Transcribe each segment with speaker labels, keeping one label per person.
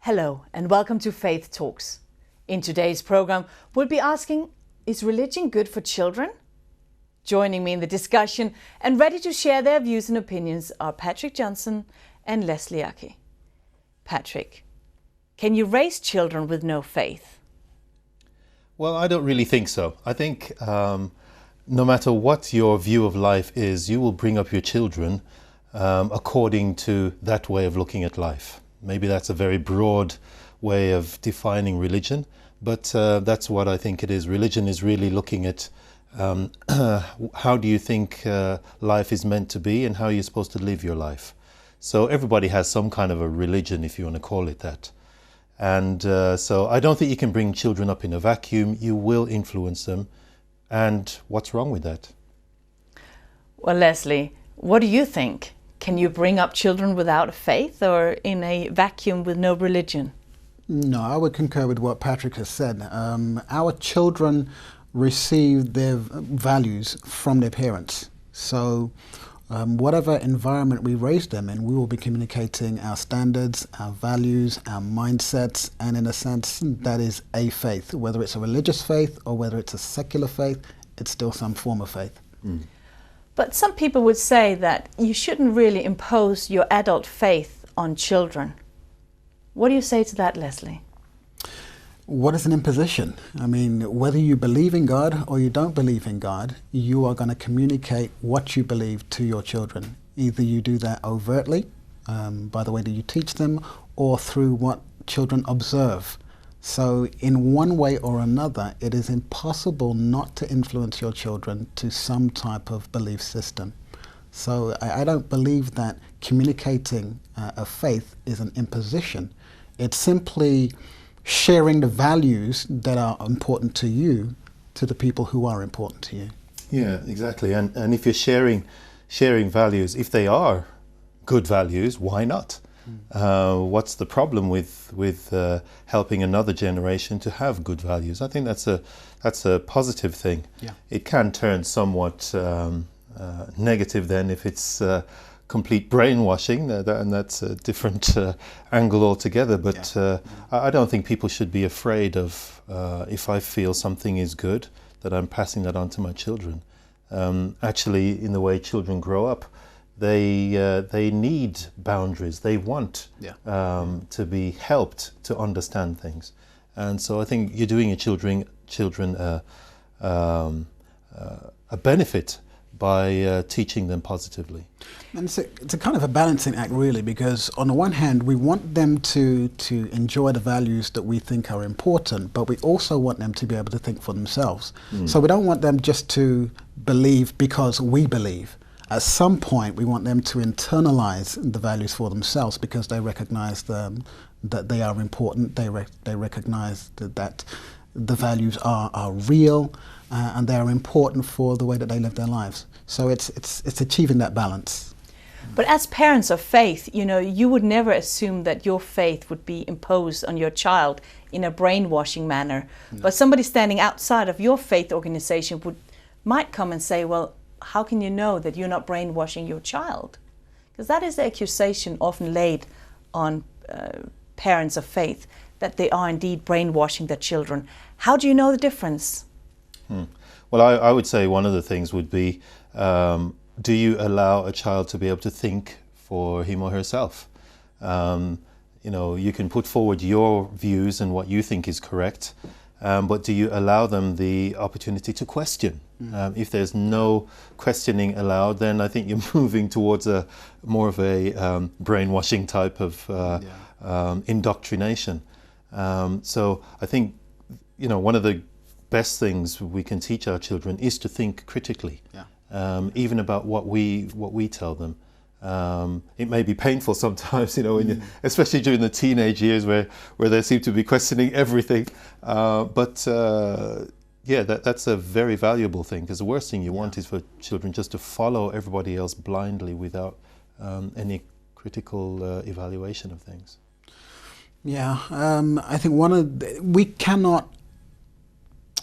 Speaker 1: Hello and welcome to Faith Talks. In today's program, we'll be asking, is religion good for children? Joining me in the discussion and ready to share their views and opinions are Patrick Johnson and Leslie Aki. Patrick, can you raise children with no faith?
Speaker 2: Well, I don't really think so. I think no matter what your view of life is, you will bring up your children according to that way of looking at life. Maybe that's a very broad way of defining religion, but that's what I think it is. Religion is really looking at how do you think life is meant to be and how you're supposed to live your life. So everybody has some kind of a religion, if you want to call it that. And so I don't think you can bring children up in a vacuum. You will influence them. And what's wrong with that?
Speaker 1: Well, Leslie, what do you think? Can you bring up children without faith or in a vacuum with no religion?
Speaker 3: No, I would concur with what Patrick has said. Our children receive their values from their parents. So whatever environment we raise them in, we will be communicating our standards, our values, our mindsets, and in a sense, that is a faith. Whether it's a religious faith or whether it's a secular faith, it's still some form of faith.
Speaker 2: Mm.
Speaker 1: But some people would say that you shouldn't really impose your adult faith on children. What do you say to that, Leslie?
Speaker 3: What is an imposition? I mean, whether you believe in God or you don't believe in God, you are going to communicate what you believe to your children. Either you do that overtly, by the way that you teach them, or through what children observe. So in one way or another, it is impossible not to influence your children to some type of belief system. So I don't believe that communicating a faith is an imposition. It's simply sharing the values that are important to you to the people who are important to you.
Speaker 2: Yeah, exactly. And if you're sharing values, if they are good values, why not? What's the problem with helping another generation to have good values? I think that's a positive thing.
Speaker 3: Yeah.
Speaker 2: It can turn somewhat negative then if it's complete brainwashing, and that's a different angle altogether. But I don't think people should be afraid of if I feel something is good, that I'm passing that on to my children. Actually, in the way children grow up, they need boundaries. They want to be helped to understand things, and so I think you're doing your children a benefit by teaching them positively.
Speaker 3: And it's a kind of a balancing act, really, because on the one hand, we want them to enjoy the values that we think are important, but we also want them to be able to think for themselves. So we don't want them just to believe because we believe. At some point, we want them to internalize the values for themselves because they recognize that they are important. They recognize that the values are real and they are important for the way that they live their lives. So it's achieving that balance.
Speaker 1: But as parents of faith, you would never assume that your faith would be imposed on your child in a brainwashing manner. No. But somebody standing outside of your faith organization might come and say, well, how can you know that you're not brainwashing your child? Because that is the accusation often laid on parents of faith, that they are indeed brainwashing their children. How do you know the difference?
Speaker 2: Well, I would say one of the things would be, do you allow a child to be able to think for him or herself? You can put forward your views and what you think is correct, but do you allow them the opportunity to question? If there's no questioning allowed, then I think you're moving towards a more of a brainwashing type of indoctrination. So I think one of the best things we can teach our children is to think critically, even about what we tell them. It may be painful sometimes, when especially during the teenage years where they seem to be questioning everything. But that's a very valuable thing, because the worst thing you want is for children just to follow everybody else blindly without any critical evaluation of things.
Speaker 3: Yeah, I think we cannot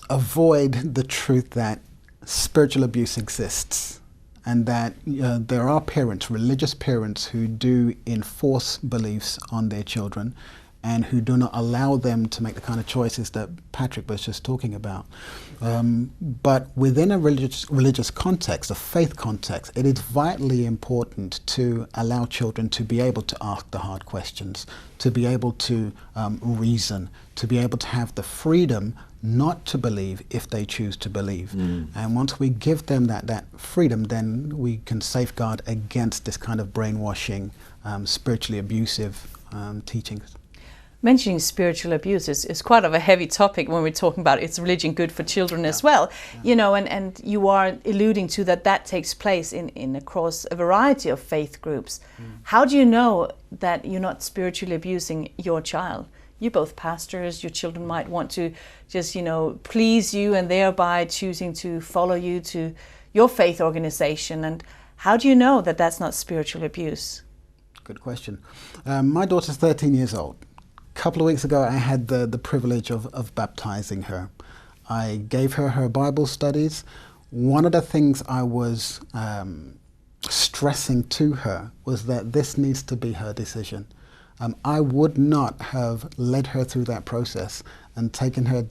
Speaker 3: avoid the truth that spiritual abuse exists. And that there are parents, religious parents, who do enforce beliefs on their children. and who do not allow them to make the kind of choices that Patrick was just talking about. But within a religious context, a faith context, it is vitally important to allow children to be able to ask the hard questions, to be able to reason, to be able to have the freedom not to believe if they choose to believe. And once we give them that freedom, then we can safeguard against this kind of brainwashing, spiritually abusive teachings.
Speaker 1: Mentioning spiritual abuse is quite of a heavy topic when we're talking about is religion good for children as well. You know, and you are alluding to that takes place in across a variety of faith groups. How do you know that you're not spiritually abusing your child? You're both pastors, your children might want to just, you know, please you and thereby choosing to follow you to your faith organization. And how do you know that that's not spiritual abuse?
Speaker 3: Good question. My daughter's 13 years old. A couple of weeks ago, I had the privilege of baptizing her. I gave her Bible studies. One of the things I was stressing to her was that this needs to be her decision. I would not have led her through that process and taken her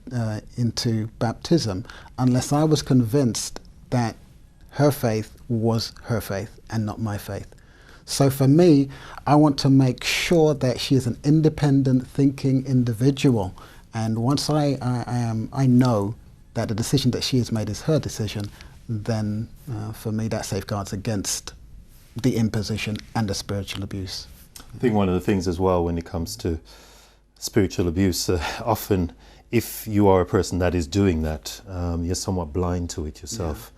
Speaker 3: into baptism unless I was convinced that her faith was her faith and not my faith. So for me, I want to make sure that she is an independent thinking individual. And once I know that the decision that she has made is her decision, then for me that safeguards against the imposition and the spiritual abuse.
Speaker 2: I think one of the things as well when it comes to spiritual abuse, often if you are a person that is doing that, you're somewhat blind to it yourself.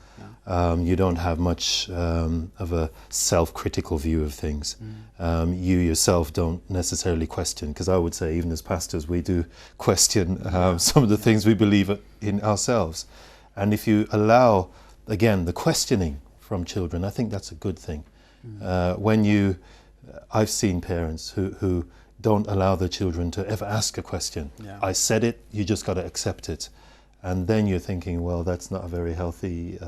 Speaker 2: You don't have much of a self-critical view of things. You yourself don't necessarily question, because I would say even as pastors we do question some of the things we believe in ourselves. And if you allow, again, the questioning from children, I think that's a good thing. I've seen parents who don't allow their children to ever ask a question. I said it, you just got to accept it. And then you're thinking, well, that's not a very healthy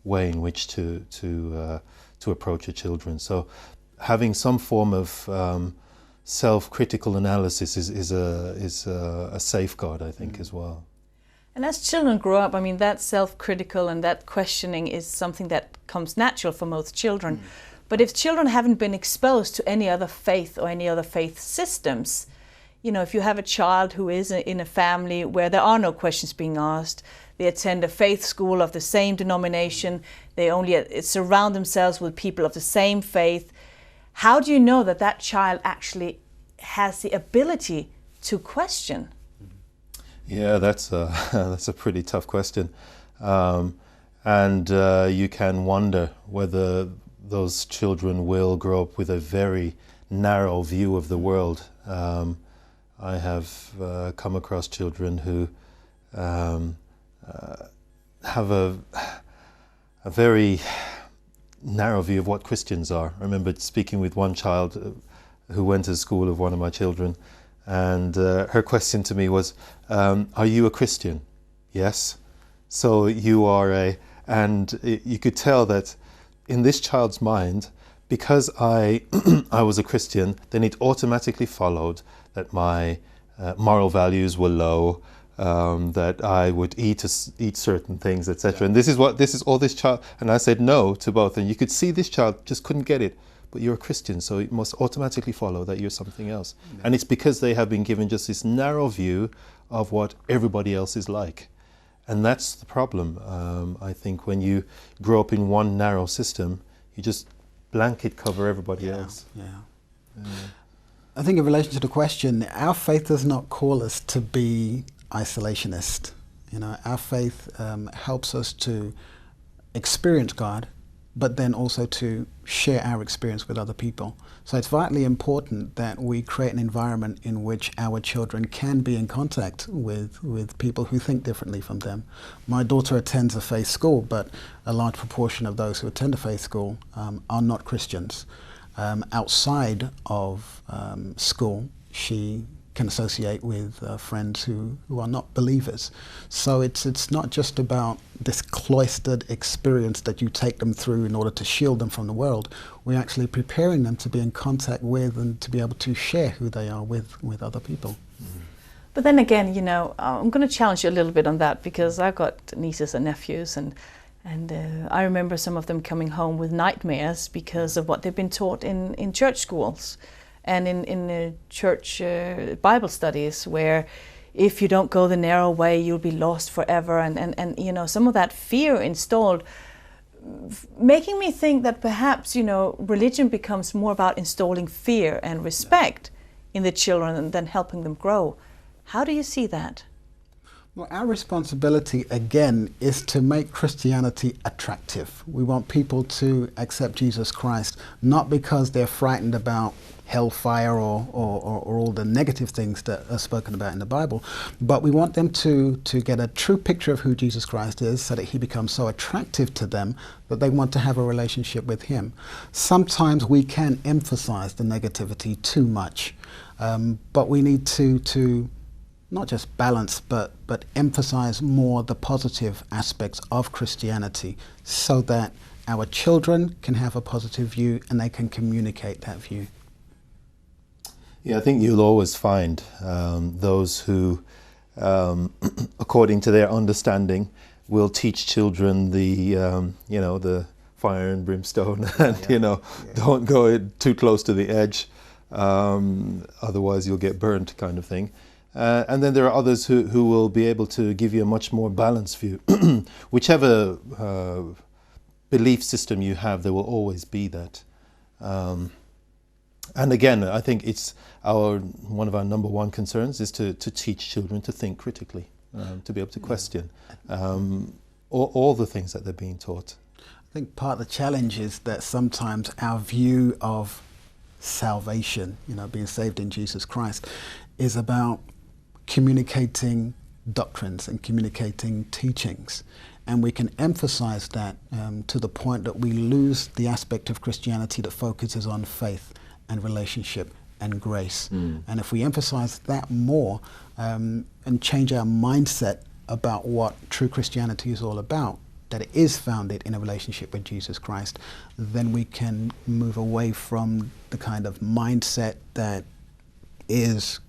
Speaker 2: way in which to approach your children. So having some form of self-critical analysis is a safeguard, I think, as well.
Speaker 1: And as children grow up, I mean, that self-critical and that questioning is something that comes natural for most children. But if children haven't been exposed to any other faith or any other faith systems, you know, if you have a child who is in a family where there are no questions being asked, they attend a faith school of the same denomination, they only surround themselves with people of the same faith, how do you know that that child actually has the ability to question?
Speaker 2: Yeah, that's a pretty tough question. And you can wonder whether those children will grow up with a very narrow view of the world. I have come across children who have a very narrow view of what Christians are. I remember speaking with one child who went to school of one of my children, and her question to me was, are you a Christian? Yes. So you are and you could tell that in this child's mind, because I was a Christian, then it automatically followed that my moral values were low, that I would eat certain things, etc. And this is all this child. And I said no to both. And you could see this child just couldn't get it. But you're a Christian, so it must automatically follow that you're something else. Yeah. And it's because they have been given just this narrow view of what everybody else is like. And that's the problem. I think when you grow up in one narrow system, you just blanket cover everybody else.
Speaker 3: I think in relation to the question, our faith does not call us to be isolationist. You know, our faith helps us to experience God, but then also to share our experience with other people. So it's vitally important that we create an environment in which our children can be in contact with people who think differently from them. My daughter attends a faith school, but a large proportion of those who attend a faith school are not Christians. Outside of school, she can associate with friends who are not believers. So it's not just about this cloistered experience that you take them through in order to shield them from the world. We're actually preparing them to be in contact with and to be able to share who they are with other people.
Speaker 1: But then again, you know, I'm going to challenge you a little bit on that, because I've got nieces and nephews, and I remember some of them coming home with nightmares because of what they've been taught in church schools and in church Bible studies, where if you don't go the narrow way, you'll be lost forever. And you know, some of that fear installed, making me think that perhaps, you know, religion becomes more about installing fear and respect in the children than helping them grow. How do you see that?
Speaker 3: Well, our responsibility, again, is to make Christianity attractive. We want people to accept Jesus Christ, not because they're frightened about hellfire or all the negative things that are spoken about in the Bible, but we want them to get a true picture of who Jesus Christ is, so that he becomes so attractive to them that they want to have a relationship with him. Sometimes we can emphasize the negativity too much, but we need to not just balance, but emphasize more the positive aspects of Christianity, so that our children can have a positive view and they can communicate that view.
Speaker 2: Yeah, I think you'll always find those who, according to their understanding, will teach children the, you know, the fire and brimstone, and don't go too close to the edge, otherwise you'll get burnt, kind of thing. And then there are others who will be able to give you a much more balanced view. Whichever belief system you have, there will always be that. And again, I think it's one of our number one concerns is to teach children to think critically, to be able to question all the things that they're being taught.
Speaker 3: I think part of the challenge is that sometimes our view of salvation, you know, being saved in Jesus Christ, is about communicating doctrines and communicating teachings. And we can emphasize that to the point that we lose the aspect of Christianity that focuses on faith and relationship and grace. And if we emphasize that more and change our mindset about what true Christianity is all about, that it is founded in a relationship with Jesus Christ, then we can move away from the kind of mindset that is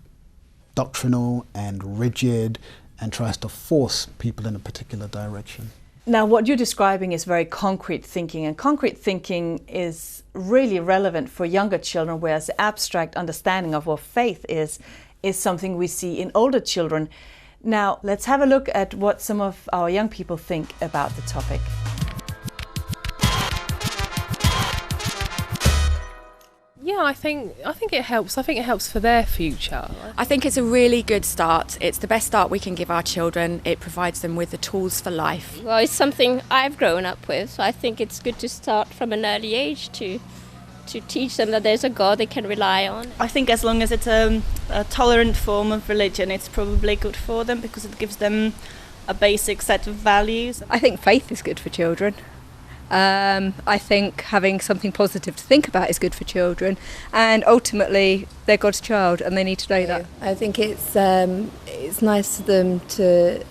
Speaker 3: doctrinal and rigid and tries to force people in a particular direction.
Speaker 1: Now, what you're describing is very concrete thinking, and concrete thinking is really relevant for younger children, whereas the abstract understanding of what faith is something we see in older children. Now, let's have a look at what some of our young people think about the topic.
Speaker 4: Yeah, I think it helps. I think it helps for their future.
Speaker 5: I think it's a really good start. It's the best start we can give our children. It provides them with the tools for life.
Speaker 6: Well, it's something I've grown up with, so I think it's good to start from an early age to teach them that there's a God they can rely on.
Speaker 7: I think as long as it's a tolerant form of religion, it's probably good for them because it gives them a basic set of values.
Speaker 8: I think faith is good for children. I think having something positive to think about is good for children, and ultimately they're God's child and they need to know that.
Speaker 9: I think it's nice for them to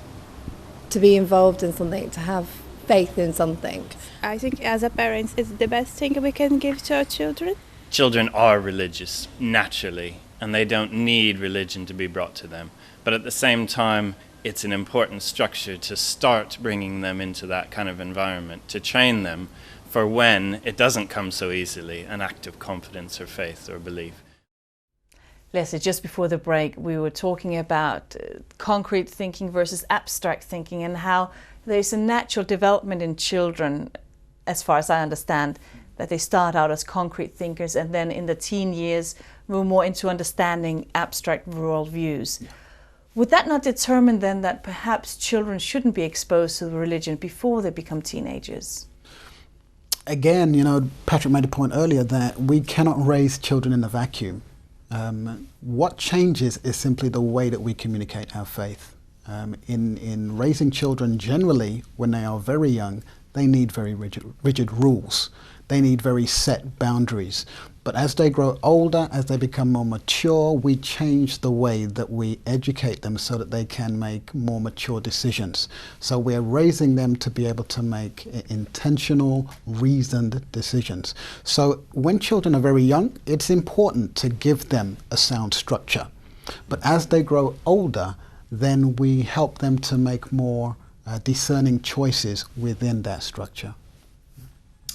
Speaker 9: be involved in something, to have faith in something.
Speaker 10: I think as a parent it's the best thing we can give to our children.
Speaker 11: Children are religious naturally, and they don't need religion to be brought to them, but at the same time it's an important structure to start bringing them into that kind of environment, to train them for when it doesn't come so easily, an act of confidence or faith or belief.
Speaker 1: Leslie, just before the break, we were talking about concrete thinking versus abstract thinking, and how there's a natural development in children, as far as I understand, that they start out as concrete thinkers and then in the teen years move more into understanding abstract worldviews. Yeah. Would that not determine then that perhaps children shouldn't be exposed to religion before they become teenagers?
Speaker 3: Again, you know, Patrick made a point earlier that we cannot raise children in a vacuum. What changes is simply the way that we communicate our faith. In raising children generally, when they are very young, they need very rigid rules. They need very set boundaries. But as they grow older, as they become more mature, we change the way that we educate them so that they can make more mature decisions. So we're raising them to be able to make intentional, reasoned decisions. So when children are very young, it's important to give them a sound structure. But as they grow older, then we help them to make more discerning choices within that structure.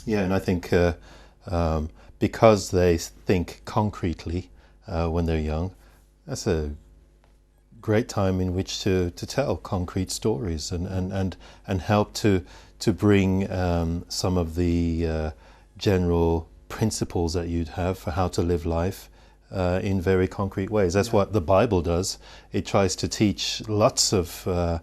Speaker 2: Yeah, and I think because they think concretely when they're young, that's a great time in which to tell concrete stories and help to bring some of the general principles that you'd have for how to live life in very concrete ways. That's what the Bible does. It tries to teach lots of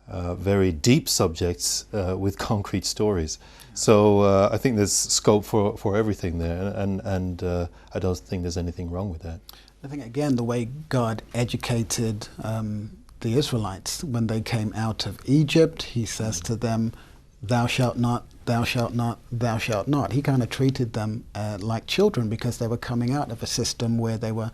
Speaker 2: very deep subjects with concrete stories. So I think there's scope for everything there, and I don't think there's anything wrong with that.
Speaker 3: I think, again, the way God educated the Israelites when they came out of Egypt, he says to them, thou shalt not, thou shalt not, thou shalt not. He kind of treated them like children because they were coming out of a system where they were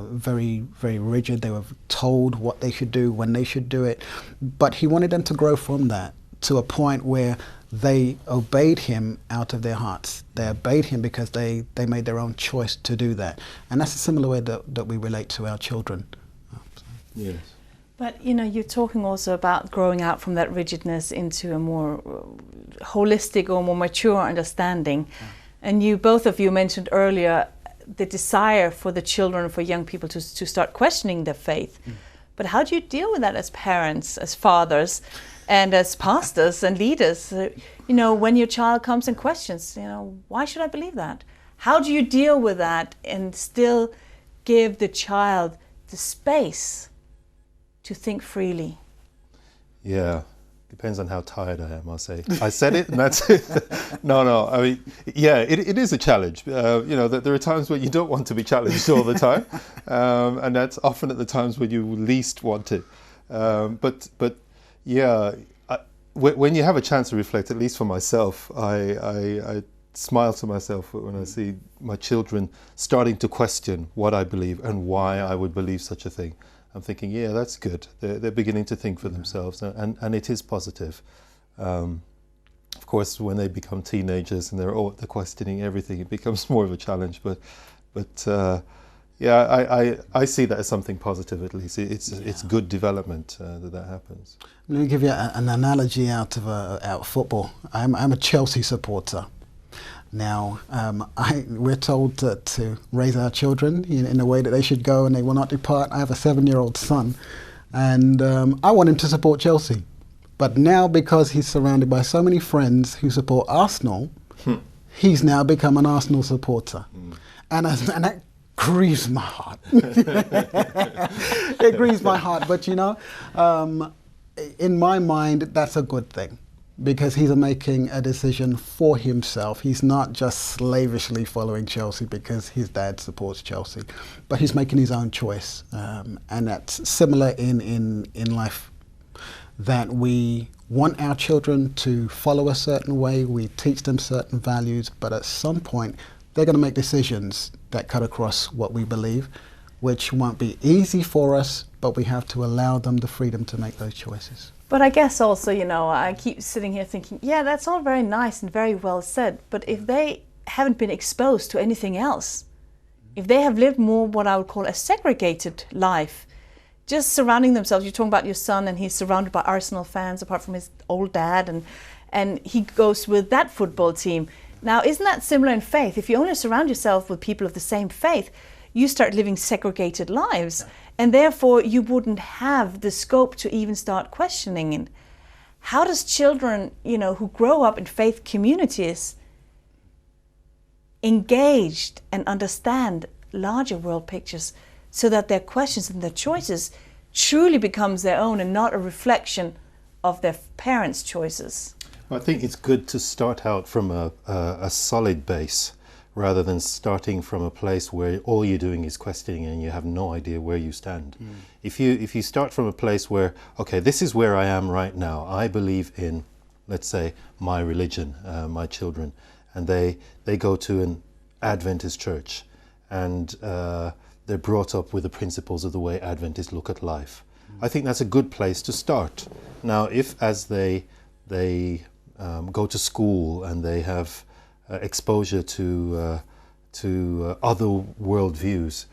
Speaker 3: very, very rigid. They were told what they should do, when they should do it. But he wanted them to grow from that to a point where they obeyed him out of their hearts. They obeyed him because they made their own choice to do that. And that's a similar way that we relate to our children.
Speaker 2: Yes.
Speaker 1: But, you know, you're talking also about growing out from that rigidness into a more holistic or more mature understanding. Yeah. And you, both of you mentioned earlier the desire for the children, for young people to start questioning their faith. Mm. But how do you deal with that as parents, as fathers, and as pastors and leaders? You know, when your child comes and questions, you know, why should I believe that? How do you deal with that and still give the child the space to think freely?
Speaker 2: Yeah, depends on how tired I am, I'll say. I said it and that's it. No, I mean, yeah, it is a challenge. You know, there are times where you don't want to be challenged all the time, and that's often at the times when you least want it. But yeah, when you have a chance to reflect, at least for myself, I smile to myself when I see my children starting to question what I believe and why I would believe such a thing. I'm thinking, yeah, that's good. They're beginning to think for themselves, and it is positive. Of course, when they become teenagers and they're questioning everything, it becomes more of a challenge. But yeah, I see that as something positive. At least it's good development that happens.
Speaker 3: Let me give you an analogy out of football. I'm a Chelsea supporter. Now, we're told to raise our children in the way that they should go and they will not depart. I have a 7-year-old son, and I want him to support Chelsea. But now, because he's surrounded by so many friends who support Arsenal, he's now become an Arsenal supporter. And that grieves my heart. It grieves my heart, but you know, in my mind, that's a good thing. Because he's making a decision for himself. He's not just slavishly following Chelsea because his dad supports Chelsea, but he's making his own choice. And that's similar in life, that we want our children to follow a certain way, we teach them certain values, but at some point they're going to make decisions that cut across what we believe, which won't be easy for us, but we have to allow them the freedom to make those choices.
Speaker 1: But I guess also, you know, I keep sitting here thinking, yeah, that's all very nice and very well said. But if they haven't been exposed to anything else, if they have lived more what I would call a segregated life, just surrounding themselves, you're talking about your son and he's surrounded by Arsenal fans apart from his old dad, and he goes with that football team. Now, isn't that similar in faith? If you only surround yourself with people of the same faith, you start living segregated lives. Yeah. And therefore, you wouldn't have the scope to even start questioning it. How does children, you know, who grow up in faith communities engaged and understand larger world pictures so that their questions and their choices truly becomes their own and not a reflection of their parents' choices?
Speaker 2: Well, I think it's good to start out from a solid base, rather than starting from a place where all you're doing is questioning and you have no idea where you stand. If you start from a place where, okay, this is where I am right now, I believe in, let's say, my religion, my children, and they go to an Adventist church, and they're brought up with the principles of the way Adventists look at life. I think that's a good place to start. Now, if as they go to school and they have exposure to other worldviews,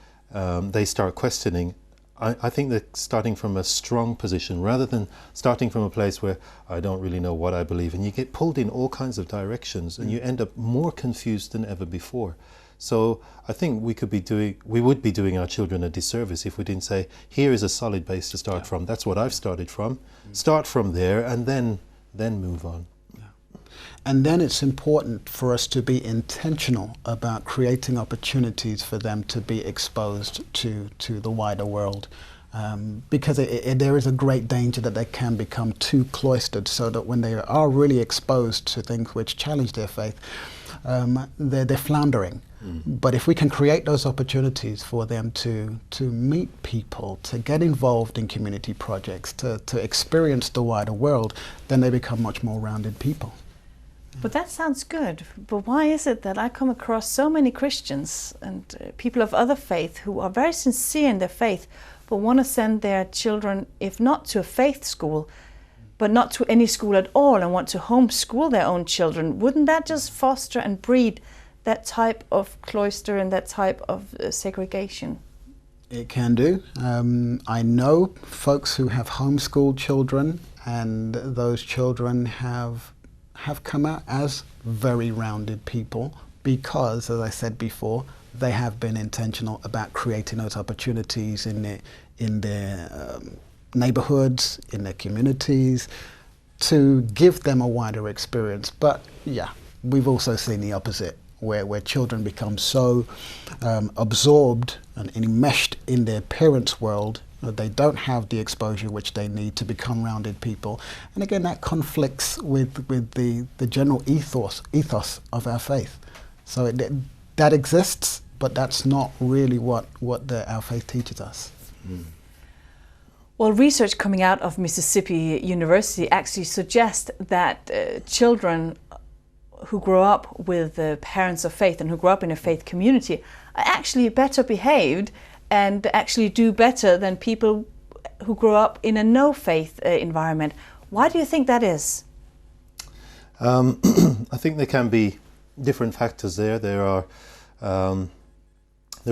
Speaker 2: they start questioning. I think that starting from a strong position rather than starting from a place where I don't really know what I believe, and you get pulled in all kinds of directions and you end up more confused than ever before. So I think we would be doing our children a disservice if we didn't say, here is a solid base to start from. That's what I've started from. Start from there and then move on.
Speaker 3: And then it's important for us to be intentional about creating opportunities for them to be exposed to the wider world. Because there is a great danger that they can become too cloistered, so that when they are really exposed to things which challenge their faith, they're floundering. But if we can create those opportunities for them to meet people, to get involved in community projects, to experience the wider world, then they become much more rounded people.
Speaker 1: But that sounds good. But why is it that I come across so many Christians and people of other faith who are very sincere in their faith, but want to send their children, if not to a faith school, but not to any school at all, and want to homeschool their own children? Wouldn't that just foster and breed that type of cloister and that type of segregation?
Speaker 3: It can do. I know folks who have homeschooled children, and those children have come out as very rounded people because, as I said before, they have been intentional about creating those opportunities in their neighborhoods, in their communities, to give them a wider experience. But yeah, we've also seen the opposite, where children become so absorbed and enmeshed in their parents' world that they don't have the exposure which they need to become rounded people. And again, that conflicts with the general ethos of our faith. So that exists, but that's not really what our faith teaches us.
Speaker 1: Well, research coming out of Mississippi University actually suggests that children who grow up with parents of faith and who grow up in a faith community are actually better behaved and actually do better than people who grow up in a no-faith environment. Why do you think that is?
Speaker 2: I think there can be different factors there. There are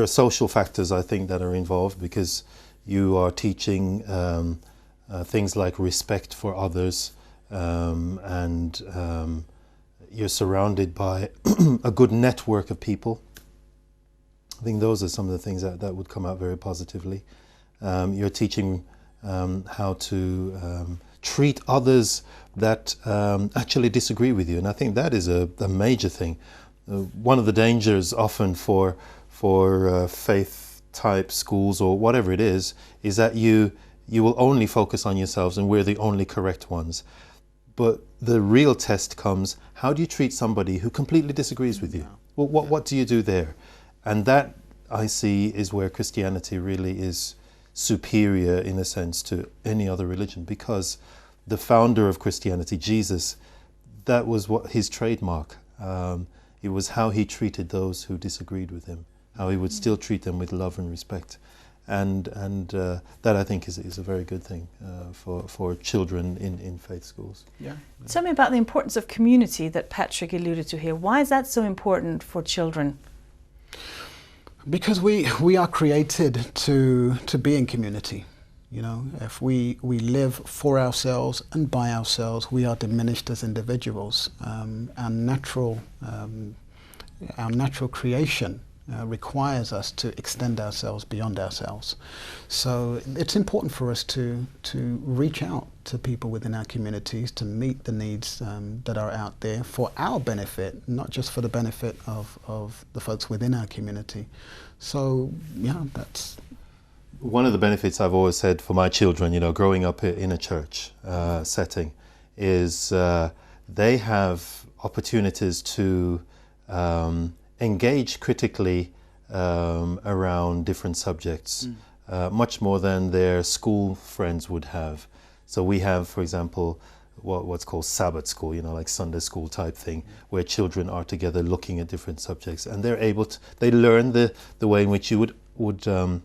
Speaker 2: social factors, I think, that are involved, because you are teaching things like respect for others, and you're surrounded by a good network of people. I think those are some of the things that would come out very positively. You're teaching how to treat others that actually disagree with you, and I think that is a major thing. One of the dangers often for faith type schools or whatever it is that you will only focus on yourselves and we're the only correct ones. But the real test comes, how do you treat somebody who completely disagrees with you? Well, what do you do there? And that, I see, is where Christianity really is superior in a sense to any other religion, because the founder of Christianity, Jesus, that was what his trademark. It was how he treated those who disagreed with him, how he would still treat them with love and respect. And that, I think, is a very good thing for children in faith schools.
Speaker 3: Yeah.
Speaker 1: Tell me about the importance of community that Patrick alluded to here. Why is that so important for children?
Speaker 3: Because we are created to be in community. You know, if we live for ourselves and by ourselves, we are diminished as individuals. Our natural creation requires us to extend ourselves beyond ourselves. So it's important for us to reach out to people within our communities, to meet the needs that are out there for our benefit, not just for the benefit of the folks within our community. So yeah, that's
Speaker 2: one of the benefits I've always said for my children, you know, growing up in a church setting, is they have opportunities to engage critically around different subjects, much more than their school friends would have. So we have, for example, what's called Sabbath school, like Sunday school type thing, where children are together looking at different subjects, and they're able to, they learn the way in which you would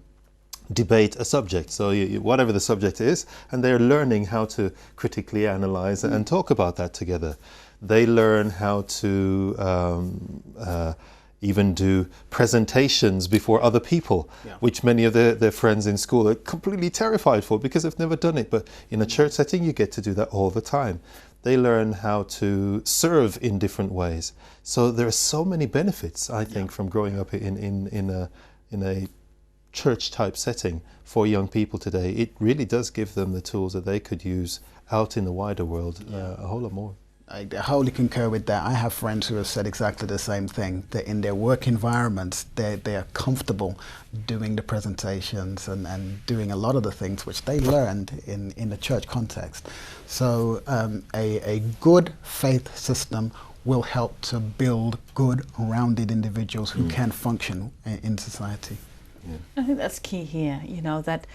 Speaker 2: debate a subject. So whatever the subject is, and they're learning how to critically analyze and talk about that together. They learn how to even do presentations before other people, which many of their friends in school are completely terrified for because they've never done it. But in a church setting, you get to do that all the time. They learn how to serve in different ways. So there are so many benefits, I think, from growing up in a church type setting for young people today. It really does give them the tools that they could use out in the wider world a whole lot more.
Speaker 3: I wholly concur with that. I have friends who have said exactly the same thing, that in their work environments they are comfortable doing the presentations and doing a lot of the things which they learned in the church context. So a good faith system will help to build good, rounded individuals who can function in society.
Speaker 1: I think that's key here, that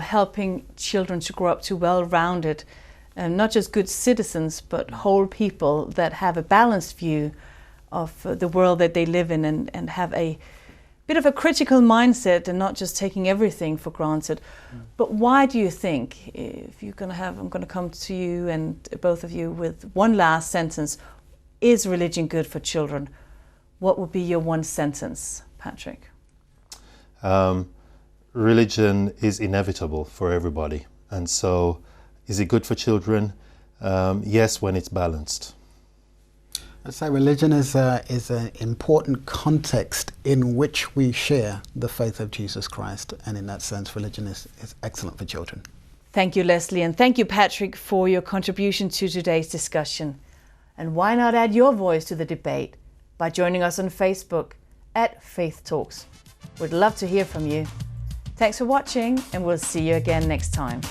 Speaker 1: helping children to grow up to well-rounded, not just good citizens, but whole people that have a balanced view of the world that they live in and have a bit of a critical mindset and not just taking everything for granted. But why do you think, if you're going to I'm going to come to you and both of you with one last sentence, is religion good for children? What would be your one sentence, Patrick?
Speaker 2: Religion is inevitable for everybody, and so is it good for children? Yes, when it's balanced.
Speaker 3: I'd say religion is an important context in which we share the faith of Jesus Christ, and in that sense religion is excellent for children.
Speaker 1: Thank you, Leslie, and thank you, Patrick, for your contribution to today's discussion. And why not add your voice to the debate by joining us on Facebook at Faith Talks. We'd love to hear from you. Thanks for watching, and we'll see you again next time.